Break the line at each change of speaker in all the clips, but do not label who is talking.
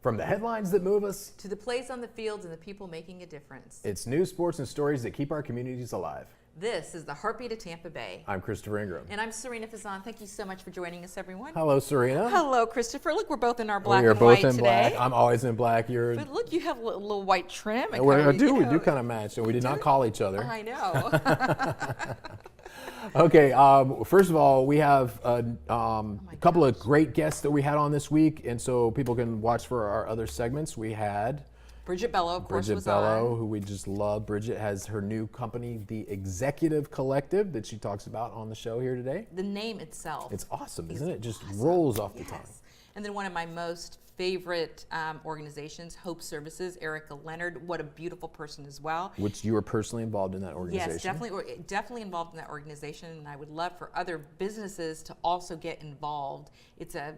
From the headlines that move us
to the plays on the fields and the people making a difference.
It's news, sports, and stories that keep our communities alive.
This is the Heartbeat of Tampa Bay.
I'm Christopher Ingram.
And I'm Sarina Fazan. Thank you so much for joining us, everyone.
Hello, Sarina.
Hello, Christopher. Look, we're both in our black
We are
and
both
white
in
today.
black. I'm always in black.
But look, you have a little white trim. And
We do kind of match, and we did not call each other.
I know.
Okay, first of all, we have a couple of great guests that we had on this week, and so people can watch for our other segments. We had
Bridget Bello, of course,
Bridget
was
Bello,
on.
who we just love. Bridget has her new company, the Executive Collective, that she talks about on the show here today.
The name itself.
It's awesome, isn't it? Just rolls off the tongue.
And then one of my most favorite organizations, Hope Services, Erica Leonard. What a beautiful person as well.
Which you were personally involved in that organization.
Yes, definitely involved in that organization, and I would love for other businesses to also get involved. It's a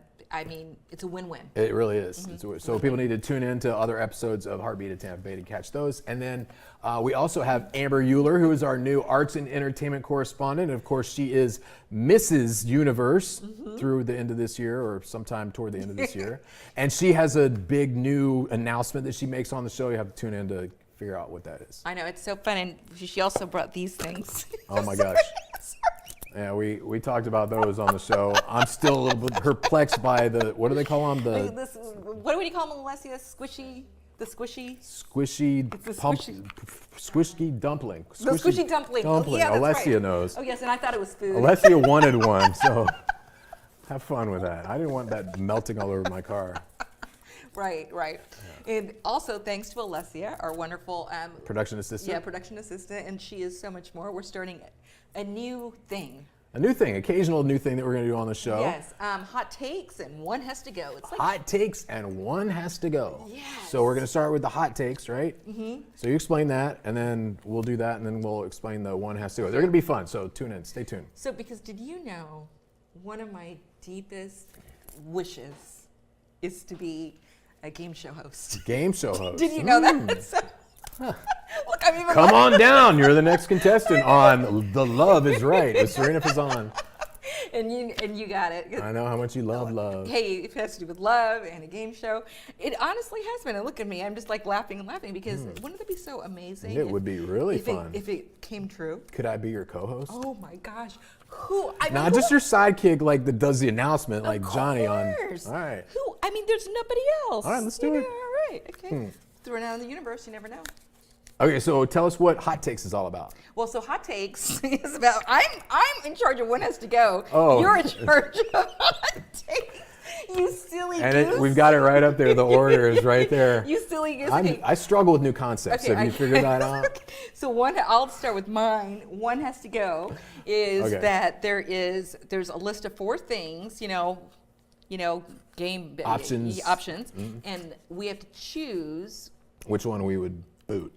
win-win.
It really is. Mm-hmm. So people need to tune in to other episodes of Heartbeat of Tampa Bay to catch those. And then we also have Amber Euler, who is our new arts and entertainment correspondent. And of course, she is Mrs. Universe through the end of this year, or sometime toward the end of this year. And she has a big new announcement that she makes on the show. You have to tune in to figure out what that is.
I know, it's so fun. And she also brought these things.
Oh my gosh. Yeah, we talked about those on the show. I'm still a little bit perplexed by what do they call them?
What do you call them, Alessia? Squishy
dumpling.
The squishy dumpling. Yeah,
Alessia
right.
knows.
Oh yes, and I thought it was food.
Alessia wanted one, so have fun with that. I didn't want that melting all over my car.
Right. Yeah. And also thanks to Alessia, our wonderful
production assistant.
Yeah, production assistant, and she is so much more. We're starting a new thing.
A new thing, occasional new thing that we're going to do on the show.
Yes, hot takes and one has to go. It's like
hot takes and one has to go.
Yes.
So we're going to start with the hot takes, right? Mm-hmm. So you explain that, and then we'll do that, and then we'll explain the one has to go. They're going to be fun, so tune in, stay tuned.
So because did you know one of my deepest wishes is to be a game show host?
Game show host.
Did you know that? So, look, I'm even
Come on down. You're the next contestant on The Love is Right with Sarina Fazan.
And you got it.
I know how much you love love.
Hey, it has to do with love and a game show. It honestly has been. And look at me. I'm just like laughing because wouldn't it be so amazing?
It would be really fun.
If it came true.
Could I be your co-host?
Oh my gosh.
Not just your sidekick that does the announcement like Johnny on.
All
right.
There's nobody else.
All right, let's do it.
All right. Okay. Throw it out in the universe. You never know.
Okay, so tell us what Hot Takes is all about.
Well, so Hot Takes is about I'm in charge of one has to go.
Oh.
You're in charge of Hot Takes. You silly goose.
We've got it right up there. The order is right there.
You silly goose.
I struggle with new concepts.
Okay,
Have you figured that out?
So I'll start with mine. One has to go is that there's a list of 4 things, game
options,
and we have to choose
which one we would boot.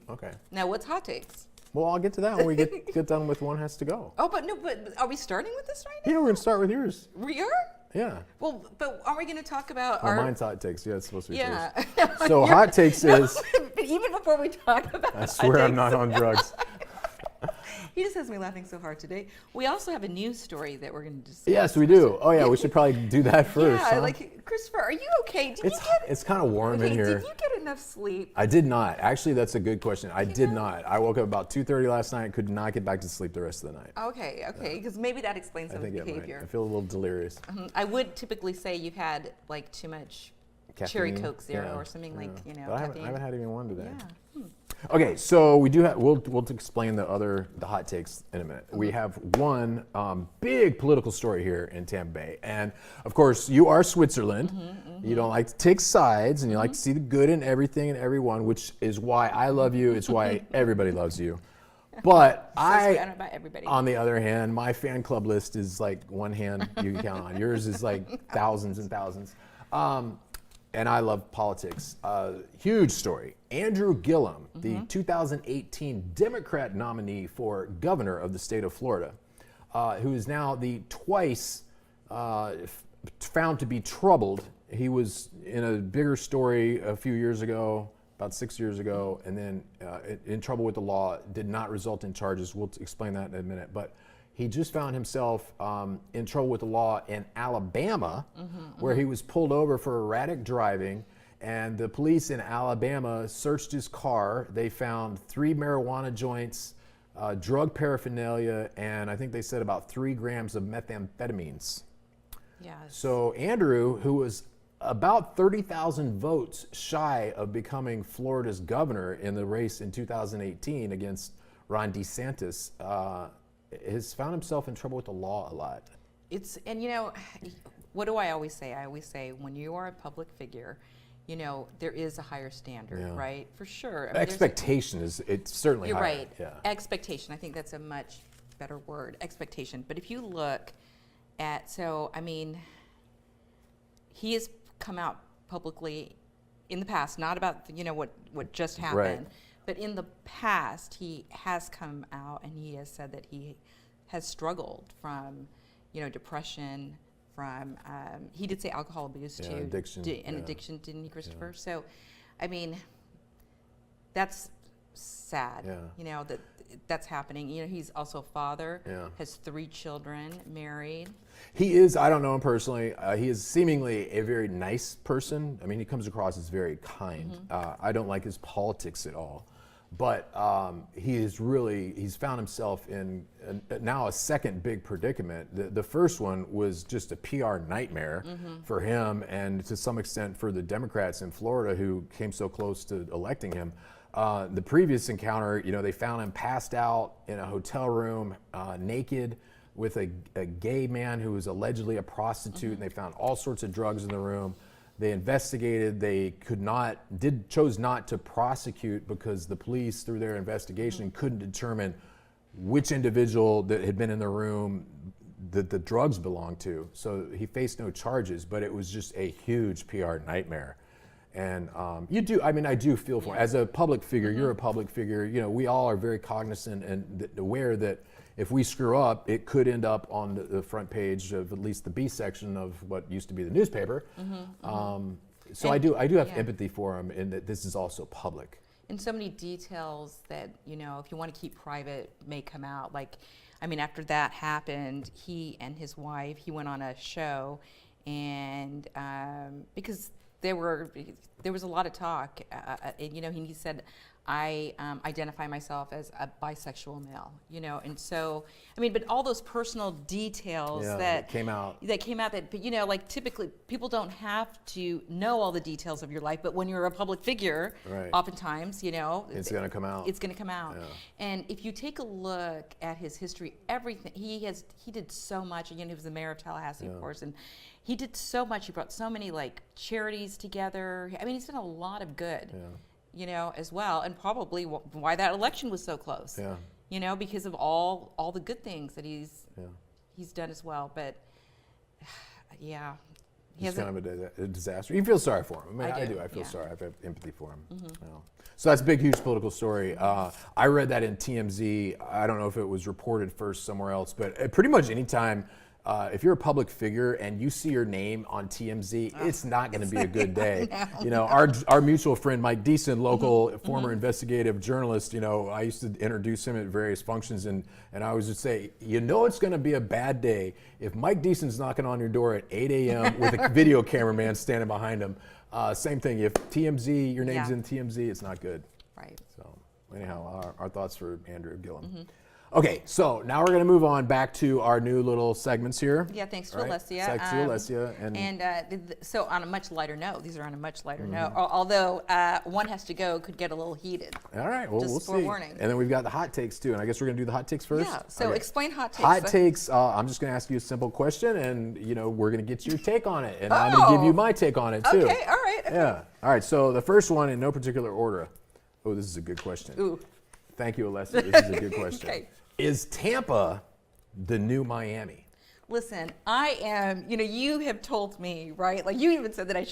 Okay.
Now, what's Hot Takes?
Well, I'll get to that when we get done with one has to go.
Oh, but are we starting with this right now?
Yeah, we're gonna start with yours.
We are?
Yeah.
Well, but are we going to talk about
mine's Hot Takes. Yeah, it's supposed to be
first.
So Hot Takes is.
But even before we talk about
I swear I'm not on drugs.
He just has me laughing so hard today. We also have a news story that we're going to discuss.
Yes, we do. Oh yeah, we should probably do that first.
Yeah,
huh?
Christopher, are you okay?
It's kind of warm in here.
Did you get enough sleep?
I did not. Actually, that's a good question. I did not. I woke up about 2:30 last night. Could not get back to sleep the rest of the night.
Okay, because maybe that explains some of the behavior.
I feel a little delirious.
I would typically say you've had too much
caffeine,
cherry Coke Zero or something but
I haven't had even one today.
Yeah.
Okay, so we do have. We'll explain the hot takes in a minute. We have one big political story here in Tampa Bay, and of course, you are Switzerland. You don't like to take sides, and you like to see the good in everything and everyone, which is why I love you. It's why everybody loves you. But
I don't know about everybody.
On the other hand, my fan club list is like one hand you can count on. Yours is like thousands and thousands. And I love politics. Huge story. Andrew Gillum, the 2018 Democrat nominee for governor of the state of Florida, who is now the twice found to be troubled. He was in a bigger story a few years ago, about 6 years ago, and then in trouble with the law, did not result in charges. We'll explain that in a minute. But he just found himself in trouble with the law in Alabama, where he was pulled over for erratic driving, and the police in Alabama searched his car. They found 3 marijuana joints, drug paraphernalia, and I think they said about 3 grams of methamphetamines.
Yes.
So Andrew, who was about 30,000 votes shy of becoming Florida's governor in the race in 2018 against Ron DeSantis, has found himself in trouble with the law a lot.
And you know, what do I always say? I always say, when you are a public figure, you know, there is a higher standard, right? For sure. I mean,
expectation it's certainly
you're
higher.
Right.
Yeah.
Expectation. I think that's a much better word. Expectation. But if you look at, so I mean, he has come out publicly in the past, not about what just happened,
Right.
but in the past he has come out and he has said that he has struggled from, depression. From he did say alcohol abuse too,
addiction,
addiction, didn't he, Christopher? Yeah. So, I mean, that's sad.
Yeah.
That's happening. He's also a father. Yeah. Has 3 children, married.
He is. I don't know him personally. He is seemingly a very nice person. I mean, he comes across as very kind. Mm-hmm. I don't like his politics at all. But he's found himself in now a second big predicament. The first one was just a PR nightmare for him and to some extent for the Democrats in Florida who came so close to electing him. The previous encounter, they found him passed out in a hotel room, naked, with a gay man who was allegedly a prostitute, and they found all sorts of drugs in the room. They investigated. They chose not to prosecute because the police, through their investigation, couldn't determine which individual that had been in the room that the drugs belonged to. So he faced no charges, but it was just a huge PR nightmare. And I do feel for him. As a public figure, you're a public figure. We all are very cognizant and aware that if we screw up, it could end up on the front page of at least the B section of what used to be the newspaper. So I do have empathy for him in that this is also public.
And so many details that, if you want to keep private, may come out. Like, I mean, after that happened, he and his wife, he went on a show, and because there was a lot of talk, he said, I identify myself as a bisexual male, and so, I mean, but all those personal details that came out that, like typically people don't have to know all the details of your life, but when you're a public figure, oftentimes,
it's going to come out.
It's going to come out. Yeah. And if you take a look at his history, everything, he did so much. He was the mayor of Tallahassee, of course, and he did so much. He brought so many charities together. I mean, he's done a lot of good. Yeah. As well, and probably why that election was so close. Yeah. Because of all the good things that he's done as well. But yeah,
he's kind of a disaster. You feel sorry for him. I do. I feel sorry. I have empathy for him. So that's a big, huge political story. I read that in TMZ. I don't know if it was reported first somewhere else, but pretty much anytime. If you're a public figure and you see your name on TMZ, it's not going to be a good day. No. Our mutual friend Mike Deason, local former investigative journalist, I used to introduce him at various functions, and I always would say, it's going to be a bad day if Mike Deason's knocking on your door at 8 a.m. with a video cameraman standing behind him. Same thing, if TMZ, your name's in TMZ, it's not good.
Right. So
anyhow, our thoughts for Andrew Gillum. Okay, so now we're going to move on back to our new little segments here.
Yeah, thanks to Alessia.
Thanks to Alessia.
And so on a much lighter note, these are on a much lighter note, although one has to go, could get a little heated.
All right, well, we'll see.
Warning.
And then we've got the hot takes too, and I guess we're going to do the hot takes first?
Yeah, so explain hot takes.
Hot takes, I'm just going to ask you a simple question, and we're going to get your take on it, and I'm going to give you my take on it too.
Okay, all right. Okay.
Yeah, all right, so the first one in no particular order. Oh, this is a good question.
Ooh.
Thank you, Alessia. This is a good question.
Okay.
Is Tampa the new Miami?
Listen, I am, you have told me, right? Like you even said that I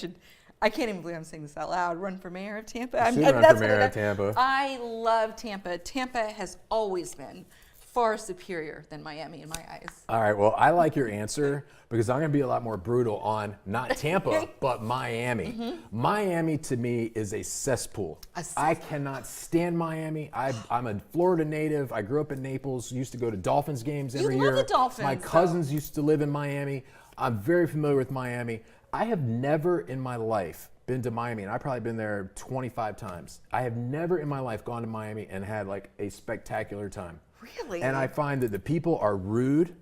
can't even believe I'm saying this out loud, run for mayor of Tampa.
Run for mayor of Tampa.
I love Tampa. Tampa has always been far superior than Miami in my eyes.
All right, well, I like your answer because I'm going to be a lot more brutal on not Tampa, but Miami. Miami, to me, is a cesspool. I cannot stand Miami. I'm a Florida native. I grew up in Naples, used to go to Dolphins games every year.
You love the Dolphins.
My cousins used to live in Miami. I'm very familiar with Miami. I have never in my life been to Miami, and I've probably been there 25 times. I have never in my life gone to Miami and had like a spectacular time.
Really?
And I find that the people are rude.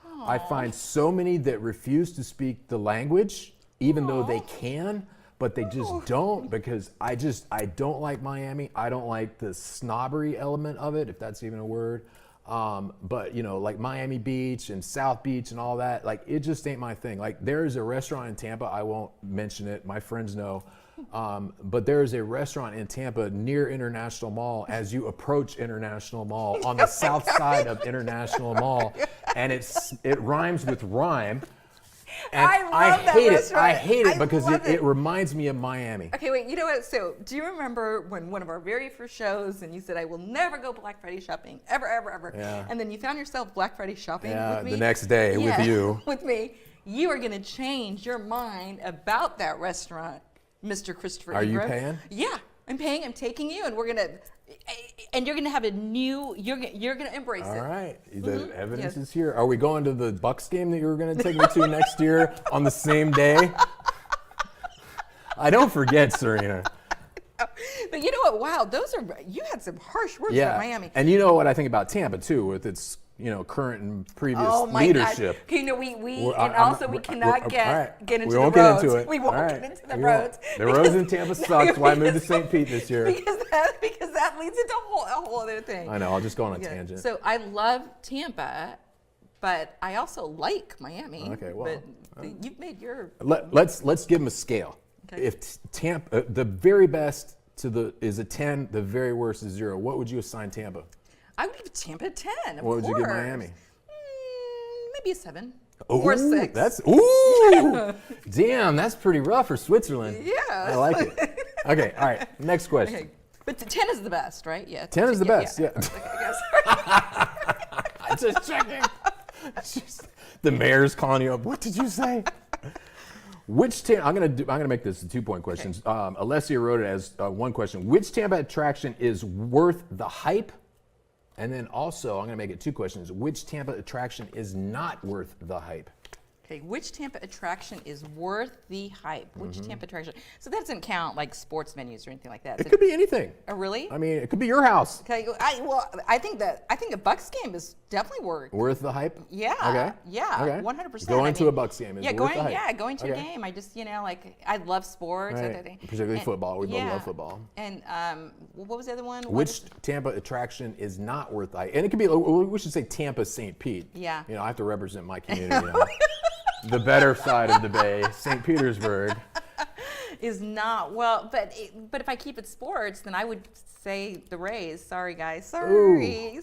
Aww.
I find so many that refuse to speak the language, even though they can, but they just don't, because I don't like Miami. I don't like the snobbery element of it, if that's even a word. But you know, like Miami Beach and South Beach and all that, like it just ain't my thing. Like there's a restaurant in Tampa, I won't mention it, my friends know, but there's a restaurant in Tampa near International Mall as you approach International Mall on the south side of International Mall, and it rhymes with rhyme. And
I love that restaurant.
I hate it because
love
it reminds me of Miami.
Okay, wait, you know what? So, do you remember when one of our very first shows and you said, I will never go Black Friday shopping, ever, ever, ever.
Yeah.
And then you found yourself Black Friday shopping with me?
The next day with you.
With me. You are going to change your mind about that restaurant, Mr. Christopher
Are
Ingram.
you paying?
Yeah, I'm paying. I'm taking you, and you're going to have a new, you're going to embrace it.
All right, the evidence is here. Are we going to the Bucks game that you were going to take me to next year on the same day? I don't forget, Sarina.
But you know what? Wow, you had some harsh words about Miami.
And you know what I think about Tampa too, with its current and previous leadership.
Okay, you know, we cannot get into
we
the
won't
roads.
Get into it.
We won't get into the
We
roads.
Won't. The roads in Tampa sucks. Why I moved to St. Pete this year?
Because that leads into a whole other thing.
I know. I'll just go on a tangent.
So I love Tampa, but I also like Miami.
Okay, well,
but you've made your.
Let's give them a scale.
Okay.
If Tampa, the very best is a 10, the very worst is 0. What would you assign Tampa?
I would give Tampa a 10.
What would you give Miami?
Maybe a 7.
Ooh,
or a 6.
Damn, that's pretty rough for Switzerland.
Yeah.
I like it. Okay, all right, next question.
Okay. But 10 is the best, right? Yeah.
10 is the best, yeah.
I guess.
Just checking. The mayor's calling you up. What did you say? Which I'm gonna make this a 2-point question. Okay. Alessia wrote it as one question. Which Tampa attraction is worth the hype? And then also, I'm gonna make it 2 questions. Which Tampa attraction is not worth the hype?
Okay, which Tampa attraction is worth the hype? Which Tampa attraction? So that doesn't count like sports venues or anything like that.
It could be anything.
Oh, really?
I mean, it could be your house.
Okay, I think a Bucks game is definitely worth
the hype.
Yeah.
Okay.
Yeah.
Okay.
100%.
Going to a Bucks game is worth the hype.
Yeah, going to a game. I just I love sports.
Right. Particularly football. We both love football.
And what was the other one?
Which Tampa attraction is not worth the hype? And it could be. We should say Tampa St. Pete.
Yeah.
I have to represent my community. The better side of the bay, St. Petersburg.
Is not but if I keep it sports, then I would say the Rays. Sorry, guys. Sorry.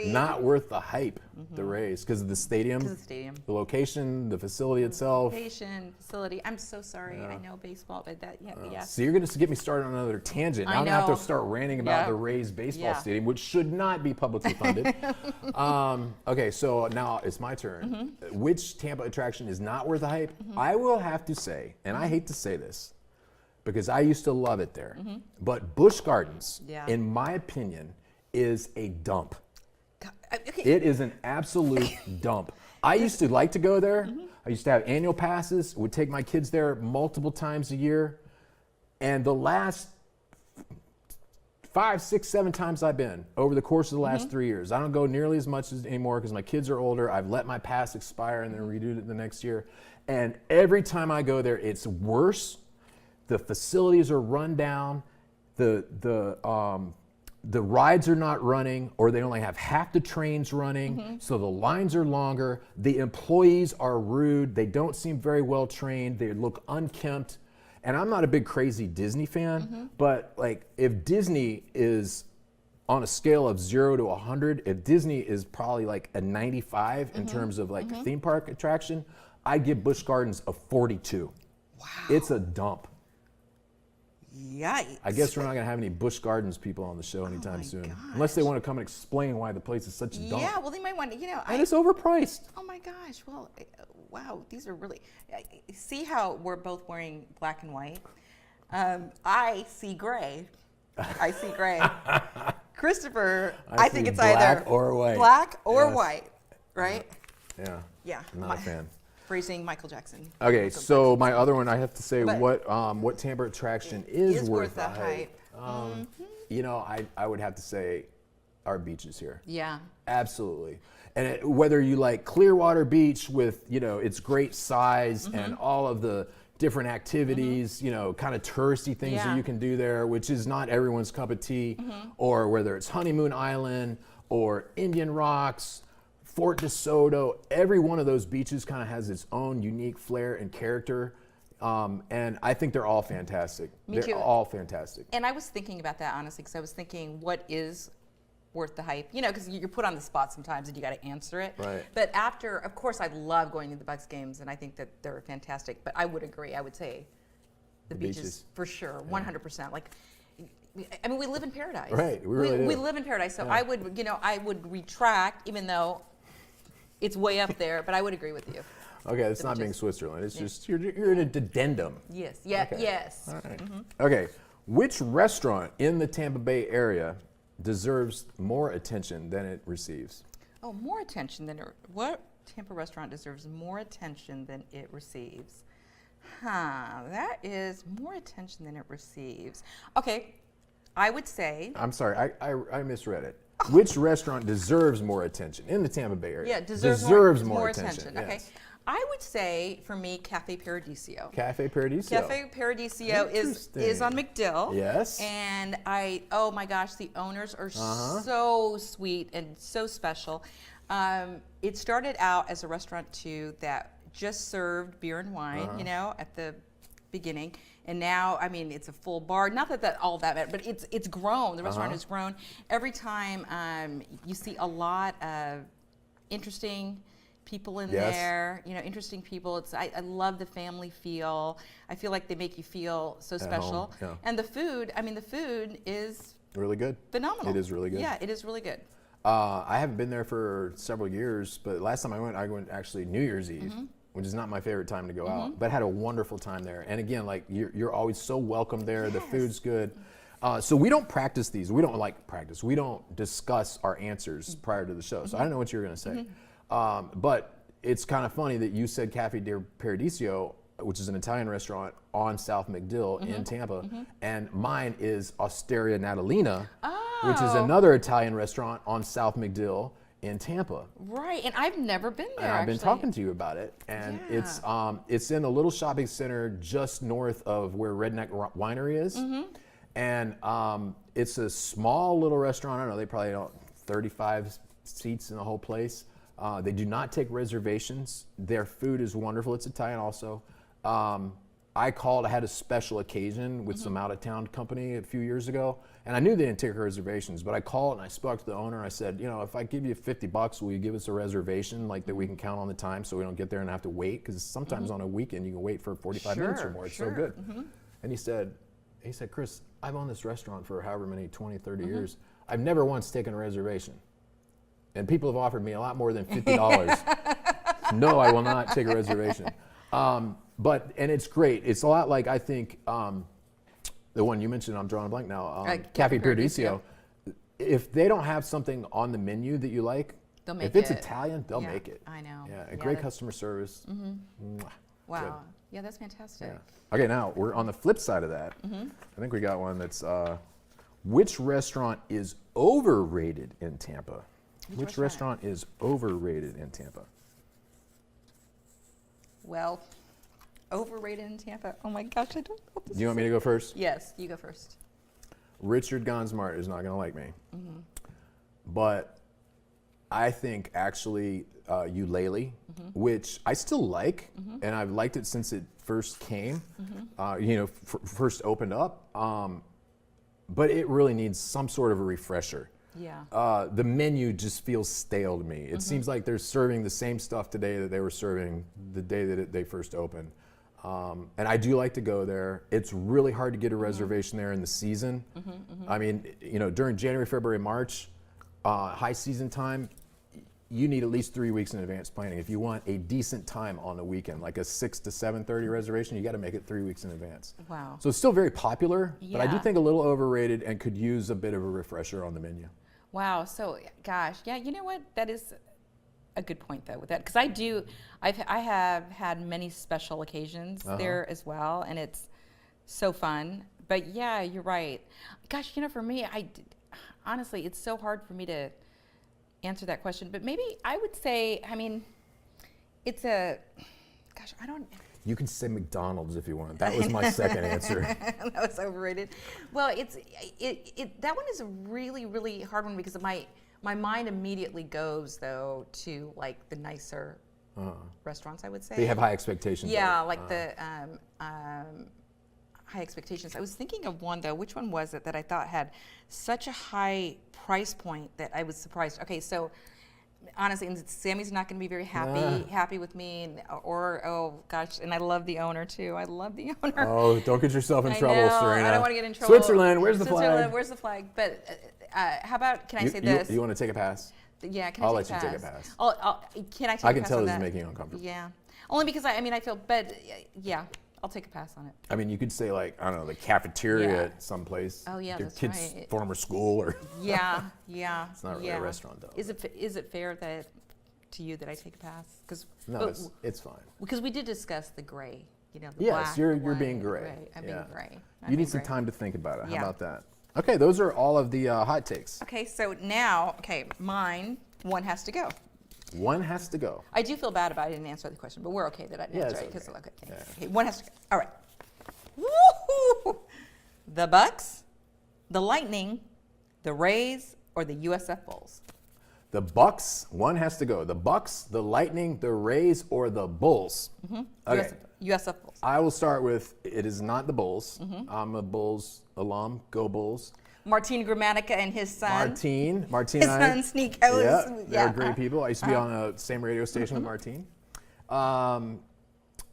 Not worth the hype. The Rays, because of the stadium.
Because of the stadium.
The location, the facility itself.
Facility. I'm so sorry. Yeah. I know baseball, but yeah.
So you're going to get me started on another tangent. Now I'm going to have to start ranting about the Rays baseball stadium, which should not be publicly funded. Okay, so now it's my turn. Which Tampa attraction is not worth the hype? I will have to say, and I hate to say this, because I used to love it there, but Busch Gardens, in my opinion, is a dump.
Okay.
It is an absolute dump. I used to like to go there. I used to have annual passes, would take my kids there multiple times a year. And the last 5, 6, 7 times I've been over the course of the last 3 years, I don't go nearly as much anymore because my kids are older. I've let my pass expire and then renewed it the next year. And every time I go there, it's worse. The facilities are run down. The rides are not running, or they only have half the trains running, so the lines are longer. The employees are rude. They don't seem very well trained. They look unkempt. And I'm not a big crazy Disney fan, but like if Disney is on a scale of 0 to 100, if Disney is probably like a 95 in terms of like theme park attraction, I'd give Busch Gardens a 42.
Wow.
It's a dump.
Yikes.
I guess we're not going to have any Busch Gardens people on the show anytime soon. Unless they want to come and explain why the place is such a dump.
Yeah, well, they might want to,
And it's overpriced.
Oh my gosh. Well, wow, these are really. See how we're both wearing black and white? I see gray. Christopher, I think it's either
black or white.
Black or white, right?
Yeah.
Yeah.
I'm not a fan.
Paraphrasing Michael Jackson.
Okay, so my other one, I have to say,
But-
what Tampa attraction is worth the hype?
Mm-hmm.
You know, I would have to say our beaches here.
Yeah.
Absolutely. And whether you like Clearwater Beach with, you know, its great size and all of the different activities, you know, kind of touristy things that
Yeah.
you can do there, which is not everyone's cup of tea, or whether it's Honeymoon Island or Indian Rocks, Fort DeSoto, every one of those beaches kind of has its own unique flair and character. And I think they're all fantastic.
Me
They're
too.
all fantastic.
And I was thinking about that, honestly, because I was thinking, what is worth the hype? You know, because you're put on the spot sometimes and you got to answer it.
Right.
But after, of course, I love going to the Bucks games, and I think that they're fantastic. But I would agree. I would say the beaches for sure, 100%. Like, I mean, we live in paradise.
Right, we really do.
We live in paradise. So
Yeah.
I would retract, even though it's way up there. But I would agree with you.
Okay, it's not being
beaches.
Switzerland. It's just, you're in an addendum.
Yes. Yeah.
Okay.
Yes.
All right. Okay, which restaurant in the Tampa Bay area deserves more attention than it receives?
Oh, more attention than what Tampa restaurant deserves more attention than it receives? That is more attention than it receives. Okay, I would say.
I'm sorry, I misread it. Which restaurant deserves more attention in the Tampa Bay area?
Yeah, deserves more attention. Okay,
yes.
I would say for me, Cafe Paradiso.
Cafe Paradiso.
Cafe Paradiso is
Interesting.
on MacDill.
Yes.
And oh my gosh, the owners are so sweet and so special. It started out as a restaurant too that just served beer and wine, you know, at the beginning. And now, I mean, it's a full bar. Not that all that matters, but it's grown. The restaurant has grown. Every time you see a lot of interesting people in
Yes.
there, you know, interesting people. I love the family feel. I feel like they make you feel so special.
home, yeah.
And the food is
Really good.
phenomenal.
It is really good.
Yeah, it is really good.
I haven't been there for several years, but last time I went actually New Year's Eve, which is not my favorite time to go out, but had a wonderful time there. And again, like you're always so welcome there. The food's good. So we don't practice these. We don't like practice. We don't discuss our answers prior to the show. So I don't know what you're going to say. But it's kind of funny that you said Cafe di Paradiso, which is an Italian restaurant on South MacDill in Tampa, and mine is Osteria Natalina, which is another Italian restaurant on South MacDill in Tampa.
Right, and I've never been there.
And I've been
actually.
talking to you about it, and it's in a little shopping center just north of where Redneck Winery is, and it's a small little restaurant. I don't know, they probably don't 35 seats in the whole place. They do not take reservations. Their food is wonderful. It's Italian also. I had a special occasion with some out-of-town company a few years ago, and I knew they didn't take reservations, but I called and I spoke to the owner, and I said, you know, if I give you $50, will you give us a reservation, like that we can count on the time so we don't get there and have to wait? Because sometimes on a weekend you can wait for 45 minutes or more. It's so good. And he said, Chris, I've owned this restaurant for however many, 20, 30 years. I've never once taken a reservation. And people have offered me a lot more than $50. No, I will not take a reservation. And it's great. It's a lot like, I think, the one you mentioned, I'm drawing a blank now, Cafe Paradiso. If they don't have something on the menu that you like,
They'll make
if it's
it.
Italian, they'll
Yeah,
make it.
I know.
Yeah, and
Yeah,
great
that-
customer service. Mwah.
Wow.
Good.
Yeah, that's fantastic.
Yeah. Okay, now we're on the flip side of that. I think we got one that's, which restaurant is overrated in Tampa? Which restaurant is overrated in Tampa?
Well, overrated in Tampa. Oh my gosh, I don't know.
Do you want me to go first?
Yes, you go first.
Richard Gonsmart is not going to like me. But I think actually Eulalie, which I still like, and I've liked it since it first came, first opened up. But it really needs some sort of a refresher.
Yeah.
The menu just feels stale to me. It seems like they're serving the same stuff today that they were serving the day that they first opened. And I do like to go there. It's really hard to get a reservation there in the season. I mean, during January, February, March, high season time, you need at least 3 weeks in advance planning. If you want a decent time on the weekend, like a 6 to 7:30 reservation, you got to make it 3 weeks in advance.
Wow.
So it's still very popular, but I do
Yeah.
think a little overrated and could use a bit of a refresher on the menu.
Wow. So, gosh, yeah. You know what? That is a good point though with that, because I have had many special occasions there as well, and it's so fun. But yeah, you're right. Gosh, for me, honestly, it's so hard for me to answer that question. But maybe I would say, it's I don't.
You can say McDonald's if you want. That was my second answer.
That was overrated. Well, that one is a really, really hard one because my mind immediately goes though to like the nicer restaurants, I would say.
They have high expectations.
Yeah, like the high expectations. I was thinking of one though. Which one was it that I thought had such a high price point that I was surprised? Okay, so honestly, and Sammy's not going to be very happy with me, or oh gosh, and I love the owner too. I love the owner.
Oh, don't get yourself in trouble, Sarina.
I don't want to get in trouble.
Switzerland, where's the flag?
Where's the flag? But how about? Can I say this?
You want to take a pass?
Yeah,
I'll let you take a pass.
Can I take a pass?
I can tell
on
this
that?
is making you uncomfortable.
Yeah, only because I feel, but yeah. I'll take a pass on it.
I mean, you could say like, I don't know, the cafeteria at some place.
Oh yeah,
your
that's
kid's
right.
former school or.
Yeah.
It's not really a restaurant though.
Is it fair to you that I take a pass?
No, it's fine.
Because we did discuss the gray. The
yes,
black,
you're
white,
being gray.
I'm being gray.
You need some time to think about it. How about that? Okay, those are all of the hot takes.
Okay, so now, mine, one has to go.
One has to go.
I do feel bad about I didn't answer the question, but we're okay that I didn't answer it.
Okay.
Okay, one has to go. All right. Woo-hoo! The Bucks, the Lightning, the Rays, or the USF Bulls?
The Bucks, one has to go. The Bucks, the Lightning, the Rays, or the Bulls?
Mm-hmm.
Okay.
USF Bulls.
I will start with, it is not the Bulls. Mm-hmm. I'm a Bulls alum. Go Bulls.
Martin Gramatica and his son.
Martin
his son Sneakos.
Yeah, they're great people. I used to be on the same radio station with Martin.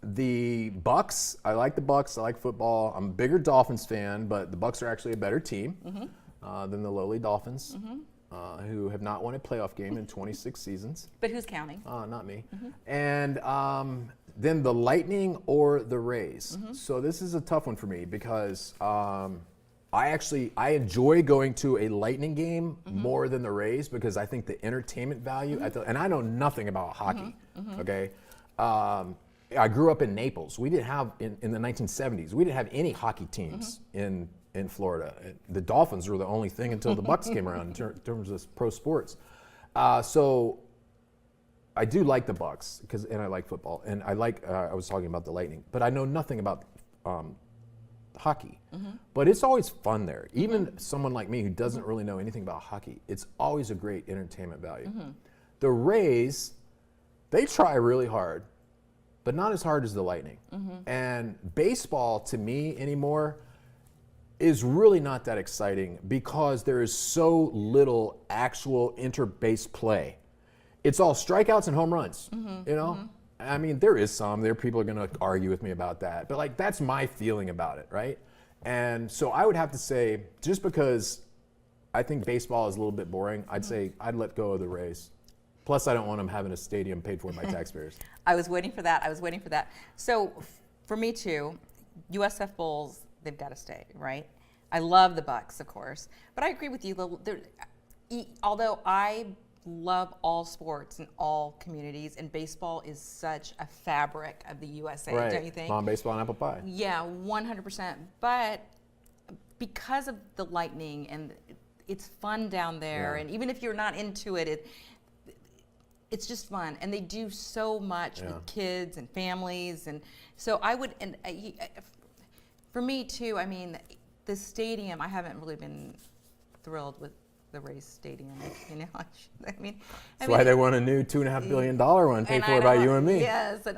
The Bucks, I like the Bucks. I like football. I'm a bigger Dolphins fan, but the Bucks are actually a better team than the lowly Dolphins, who have not won a playoff game in 26 seasons.
But who's counting?
Not me. And then the Lightning or the Rays. So this is a tough one for me because I enjoy going to a Lightning game more than the Rays because I think the entertainment value, and I know nothing about hockey, okay? I grew up in Naples. We didn't have, in the 1970s, we didn't have any hockey teams in Florida. The Dolphins were the only thing until the Bucks came around in terms of pro sports. So I do like the Bucks, and I like football, and I was talking about the Lightning, but I know nothing about hockey. But it's always fun there. Even someone like me who doesn't really know anything about hockey, it's always a great entertainment value. The Rays, they try really hard, but not as hard as the Lightning. And baseball, to me anymore, is really not that exciting because there is so little actual inter-base play. It's all strikeouts and home runs, I mean, there is some. People are going to argue with me about that. But, that's my feeling about it, right? And so I would have to say, just because I think baseball is a little bit boring, I'd say I'd let go of the Rays. Plus, I don't want them having a stadium paid for by taxpayers.
I was waiting for that. So, for me too, USF Bulls, they've got to stay, right? I love the Bucks, of course. But I agree with you. Although I love all sports in all communities, and baseball is such a fabric of the USA,
right.
Don't you think?
Mom, baseball and apple pie.
Yeah, 100%. But because of the Lightning, and it's fun down there, and even if you're not into it, it's just fun, and they do so much with kids and families, and so I would, and for me too, I mean, the stadium, I haven't really been thrilled with the Rays Stadium, I mean.
That's why they want a new $2.5 billion one paid for by you and me.
Yes, and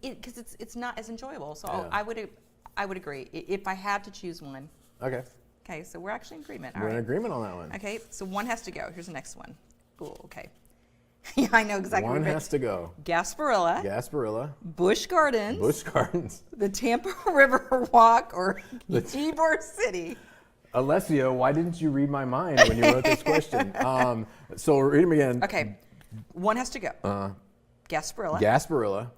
because it's not as enjoyable, so I would agree, if I had to choose one.
Okay.
Okay, so we're actually in agreement.
We're in agreement on that one.
Okay, so one has to go. Here's the next one. Ooh, okay. Yeah, I know exactly.
One has to go.
Gasparilla. Busch Gardens. The Tampa River Walk, or Ybor City.
Alessio, why didn't you read my mind when you wrote this question? So read them again.
Okay, one has to go.
Gasparilla.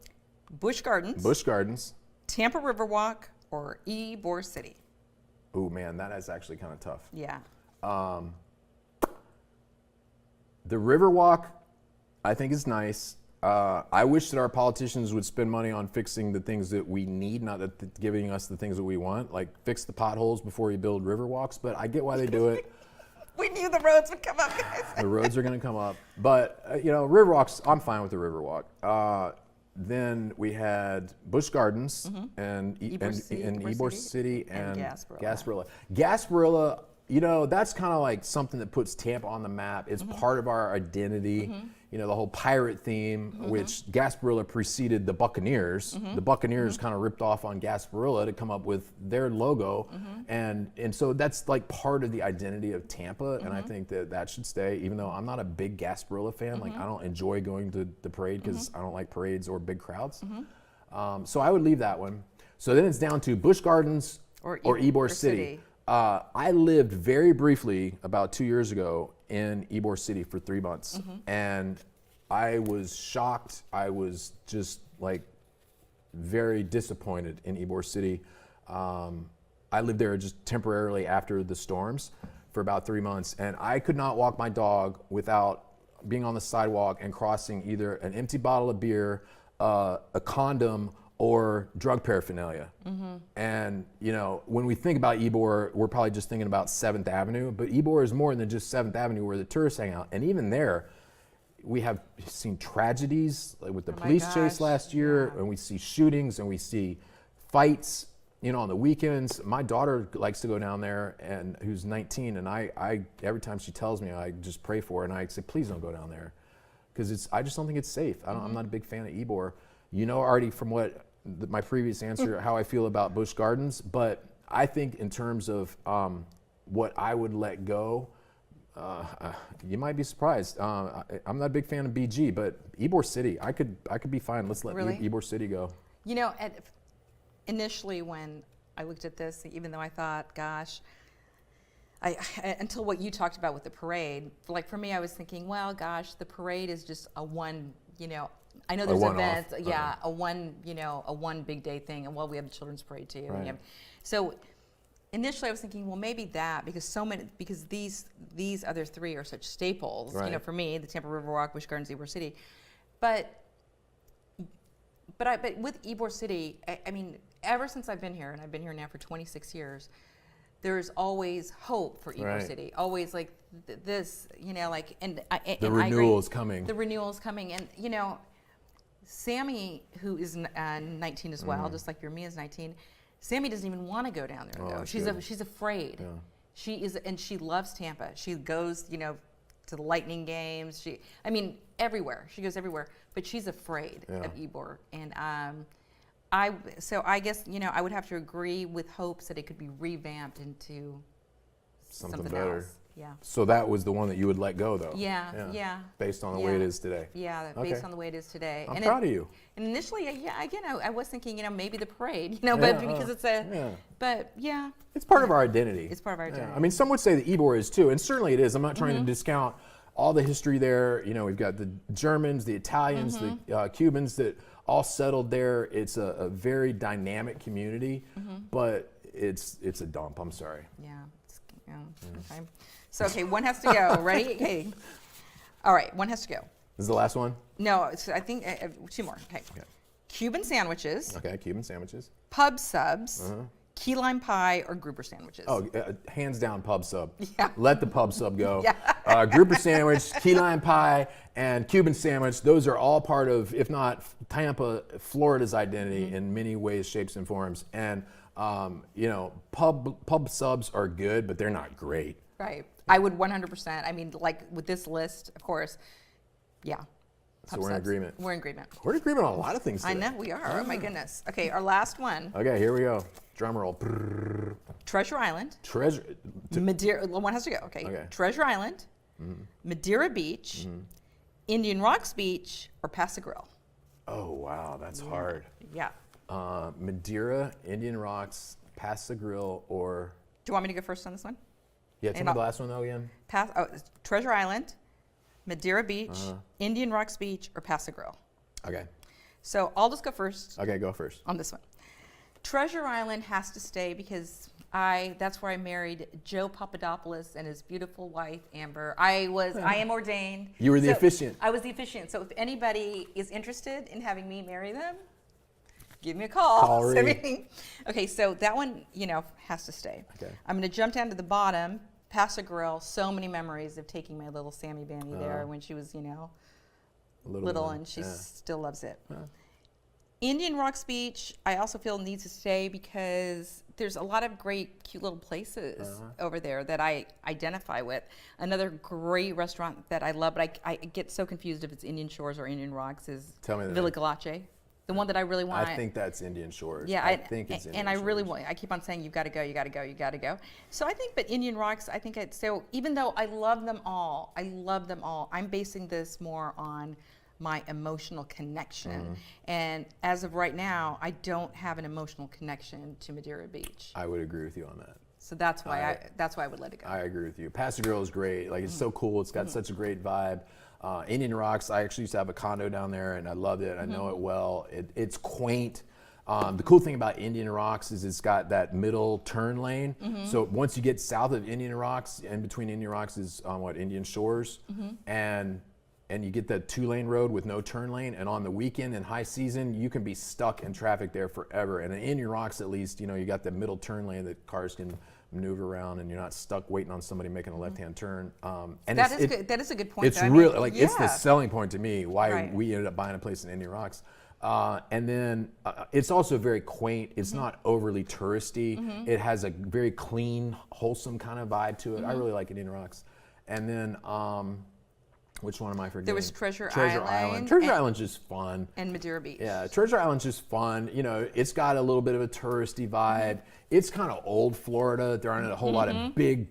Busch Gardens. Tampa River Walk, or Ybor City.
Oh man, that is actually kind of tough.
Yeah.
The Riverwalk I think it's nice. I wish that our politicians would spend money on fixing the things that we need, not that giving us the things that we want. Like fix the potholes before you build river walks. But I get why they do it.
We knew the roads would come up, guys.
The roads are going to come up. But, river walks, I'm fine with the river walk. Then we had Busch Gardens and Ybor City and Gasparilla. Gasparilla, that's kind of like something that puts Tampa on the map. It's part of our identity. The whole pirate theme, which Gasparilla preceded the Buccaneers. The Buccaneers kind of ripped off on Gasparilla to come up with their logo. And so that's like part of the identity of Tampa. And I think that should stay, even though I'm not a big Gasparilla fan. Like I don't enjoy going to the parade because I don't like parades or big crowds. So I would leave that one. So then it's down to Busch Gardens or Ybor City. I lived very briefly about 2 years ago in Ybor City for 3 months, and I was shocked. I was just like very disappointed in Ybor City. I lived there just temporarily after the storms for about 3 months, and I could not walk my dog without being on the sidewalk and crossing either an empty bottle of beer, a condom, or drug paraphernalia. And, when we think about Ybor, we're probably just thinking about 7th Avenue, but Ybor is more than just 7th Avenue where the tourists hang out. And even there, we have seen tragedies like with the police chase last year, and we see shootings and we see fights, on the weekends. My daughter likes to go down there, and who's 19, and I every time she tells me, I just pray for her, and I say, please don't go down there, because I just don't think it's safe. I'm not a big fan of Ybor. Already from what my previous answer, how I feel about Busch Gardens, but I think in terms of what I would let go, you might be surprised. I'm not a big fan of BG, but Ybor City, I could be fine. Let's let Ybor City go.
Initially when I looked at this, even though I thought, gosh, until what you talked about with the parade, like for me, I was thinking, well, gosh, the parade is just a one, I know there's events, a one big day thing, and we have the children's parade too.
Right.
So initially I was thinking, well, maybe that, because these other three are such staples, for me, the Tampa Riverwalk, Busch Gardens, Ybor City. But with Ybor City, I mean, ever since I've been here, and I've been here now for 26 years, there's always hope for Ybor City. Always like this, and
the renewal is coming.
The renewal is coming, and Sammy, who is 19 as well, just like your Mia's 19, Sammy doesn't even want to go down there. Though she's afraid. Yeah. She is, and she loves Tampa. She goes, to the Lightning games. Everywhere. She goes everywhere, but she's afraid of Ybor. And I guess I would have to agree with hopes that it could be revamped into something
better.
Else. Yeah.
So that was the one that you would let go, though.
Yeah.
Based on the way it is today.
Yeah, based on the way it is today.
I'm proud of you.
And initially, I was thinking, maybe the parade, but because it's but
it's part of our identity.
It's part of our identity.
I mean, some would say that Ybor is too, and certainly it is. I'm not trying to discount all the history there. We've got the Germans, the Italians, the Cubans that all settled there. It's a very dynamic community, but it's a dump. I'm sorry.
Yeah. Okay. So, one has to go. Ready? Okay. All right, one has to go.
This is the last one?
No, I think two more. Okay. Cuban sandwiches.
Okay, Cuban sandwiches.
Pub subs. Key lime pie or grouper sandwiches.
Oh, hands down pub sub.
Yeah.
Let the pub sub go. Grouper sandwich, key lime pie, and Cuban sandwich. Those are all part of, if not Tampa, Florida's identity in many ways, shapes, and forms. And pub subs are good, but they're not great.
Right. I would 100%. I mean, like with this list, of course. Yeah.
So we're in agreement.
We're in agreement.
We're in agreement on a lot of things today.
I know we are. Oh my goodness. Okay, our last one.
Okay, here we go. Drum roll.
Treasure Island. Madeira. One has to go. Okay. Treasure Island, Madeira Beach, Indian Rocks Beach, or Paso Grill.
Oh wow, that's hard.
Yeah.
Madeira, Indian Rocks, Paso Grill, or.
Do you want me to go first on this one?
Yeah, tell me the last one though again.
Treasure Island, Madeira Beach, Indian Rocks Beach, or Paso Grill.
Okay.
So I'll just go first.
Okay, go first.
On this one. Treasure Island has to stay because that's where I married Joe Papadopoulos and his beautiful wife, Amber. I am ordained.
You were the officiant.
I was the officiant. So if anybody is interested in having me marry them, give me a call.
Call Ree.
Okay, so that one, has to stay.
Okay.
I'm going to jump down to the bottom, Paso Grill. So many memories of taking my little Sammy Banny there when she was, little, and she still loves it. Indian Rocks Beach, I also feel needs to stay because there's a lot of great, cute little places over there that I identify with. Another great restaurant that I love, but I get so confused if it's Indian Shores or Indian Rocks, is Villa Galache. The one that I really want.
I think that's Indian Shores.
Yeah,
I think it's Indian
Shores.
I
really want. I keep on saying you've got to go, you got to go, you got to go. So I think, but Indian Rocks, I think so. Even though I love them all, I'm basing this more on my emotional connection. And as of right now, I don't have an emotional connection to Madeira Beach.
I would agree with you on that.
So that's why I would let it go.
I agree with you. Paso Grill is great. Like, it's so cool. It's got such a great vibe. Indian Rocks, I actually used to have a condo down there, and I loved it. I know it well. It's quaint. The cool thing about Indian Rocks is it's got that middle turn lane. So once you get south of Indian Rocks, in between Indian Rocks is Indian Shores, and you get that 2-lane road with no turn lane. And on the weekend and high season, you can be stuck in traffic there forever. And in Indian Rocks, at least, you got the middle turn lane that cars can maneuver around, and you're not stuck waiting on somebody making a left-hand turn. And
that is a good point.
It's really it's the selling point to me why we ended up buying a place in Indian Rocks. And then it's also very quaint. It's not overly touristy. It has a very clean, wholesome kind of vibe to it. I really like Indian Rocks. And then which one am I forgetting?
There was Treasure
Island. Treasure Island's just fun.
And Madeira Beach.
Yeah, Treasure Island's just fun. It's got a little bit of a touristy vibe. It's kind of old Florida. There aren't a whole lot of big,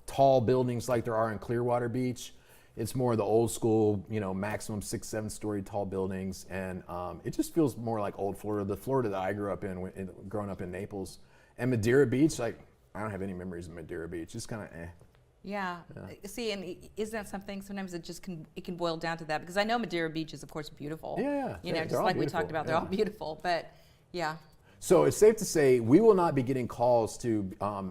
tall buildings like there are in Clearwater Beach. It's more the old school, maximum 6-7 story tall buildings. And it just feels more like old Florida, the Florida that I grew up in growing up in Naples. And Madeira Beach, I don't have any memories of Madeira Beach. It's kind of
Yeah. See, and isn't that something? Sometimes it can boil down to that, because I know Madeira Beach is, of course, beautiful.
Yeah.
Just like we talked about, they're all beautiful. But yeah.
So it's safe to say we will not be getting calls to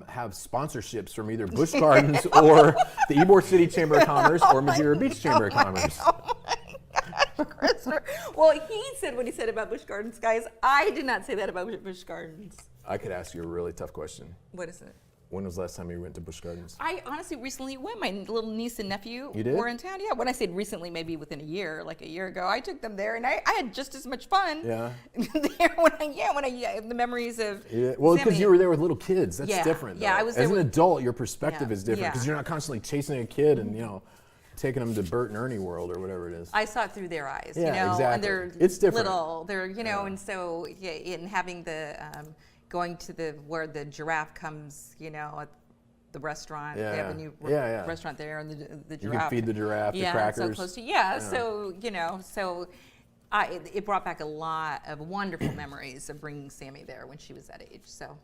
have sponsorships from either Busch Gardens or the Ybor City Chamber of Commerce or Madeira Beach Chamber of Commerce.
Oh my gosh, well, he said what he said about Busch Gardens, guys. I did not say that about Busch Gardens.
I could ask you a really tough question.
What is it?
When was the last time you went to Busch Gardens?
I honestly recently went. My little niece and nephew
You did?
were in town. Yeah, when I said recently, maybe within a year, like a year ago, I took them there, and I had just as much fun.
Yeah.
There when I the memories of.
Yeah. Well, because
Sammy.
you were there with little kids. That's different.
Yeah,
though.
I was there
As an
with-
adult, your perspective is different
Yeah.
because you're not constantly chasing a kid and taking them to Bert and Ernie World or whatever it is.
I saw it through their eyes,
Yeah,
and
exactly.
they're
It's different.
little. They're and so in having the going to where the giraffe comes, at the restaurant. They have a new restaurant there, and the giraffe.
You can feed the giraffe the crackers.
So close to so it brought back a lot of wonderful memories of bringing Sammy there when she was that age. So.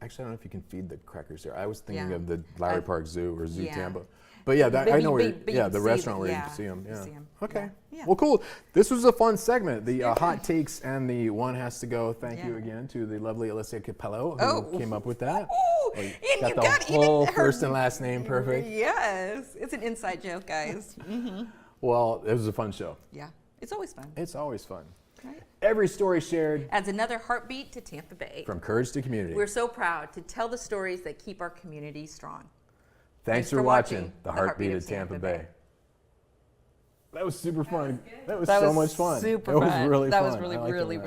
Actually, I don't know if you can feed the crackers there. I was thinking of the Lowry Park Zoo or Zoo
yeah.
Tampa. But yeah, I know where.
But
Yeah,
you
the
see
restaurant
them,
where you
yeah,
can see them.
you
Yeah.
see 'em.
Okay.
Yeah.
Well, cool. This was a fun segment. The hot takes and the one has to go. Thank you
Yeah.
again to the lovely Alicia Capello who came up with that.
Oh,
Well,
and
got
you
the
got
whole
even her-
first and last name perfect.
Yes, it's an inside joke, guys.
Well, it was a fun show.
Yeah, it's always fun.
It's always fun.
Right?
Every story shared
Adds another heartbeat to Tampa Bay.
from courage to community.
We're so proud to tell the stories that keep our community strong.
Thanks for watching The Heartbeat of Tampa Bay. That was super fun. That was so much fun.
Super
it was
fun.
really
That
fun.
was really,
I liked it a
really,
lot.